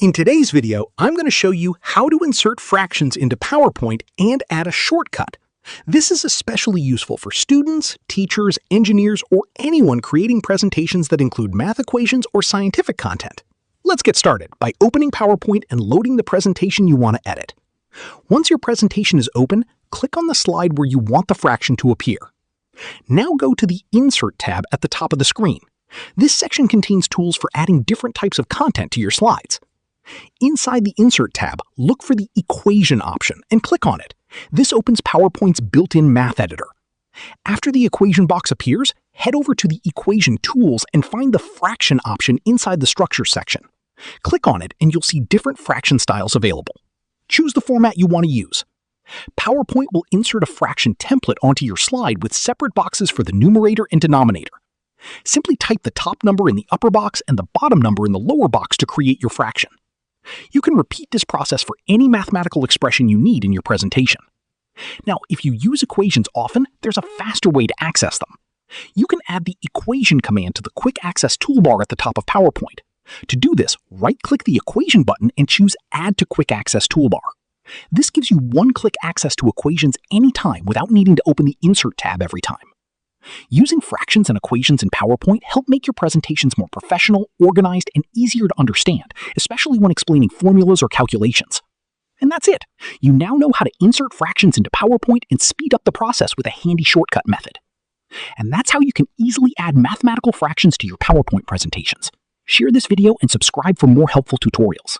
In today's video, I'm going to show you how to insert fractions into PowerPoint and add a shortcut. This is especially useful for students, teachers, engineers, or anyone creating presentations that include math equations or scientific content. Let's get started by opening PowerPoint and loading the presentation you want to edit. Once your presentation is open, click on the slide where you want the fraction to appear. Now go to the Insert tab at the top of the screen. This section contains tools for adding different types of content to your slides. Inside the Insert tab, look for the Equation option and click on it. This opens PowerPoint's built-in math editor. After the equation box appears, head over to the Equation tools and find the Fraction option inside the Structure section. Click on it and you'll see different fraction styles available. Choose the format you want to use. PowerPoint will insert a fraction template onto your slide with separate boxes for the numerator and denominator. Simply type the top number in the upper box and the bottom number in the lower box to create your fraction. You can repeat this process for any mathematical expression you need in your presentation. Now, if you use equations often, there's a faster way to access them. You can add the Equation command to the Quick Access toolbar at the top of PowerPoint. To do this, right-click the Equation button and choose Add to Quick Access toolbar. This gives you one-click access to equations anytime without needing to open the Insert tab every time. Using fractions and equations in PowerPoint help make your presentations more professional, organized, and easier to understand, especially when explaining formulas or calculations. And that's it. You now know how to insert fractions into PowerPoint and speed up the process with a handy shortcut method. And that's how you can easily add mathematical fractions to your PowerPoint presentations. Share this video and subscribe for more helpful tutorials.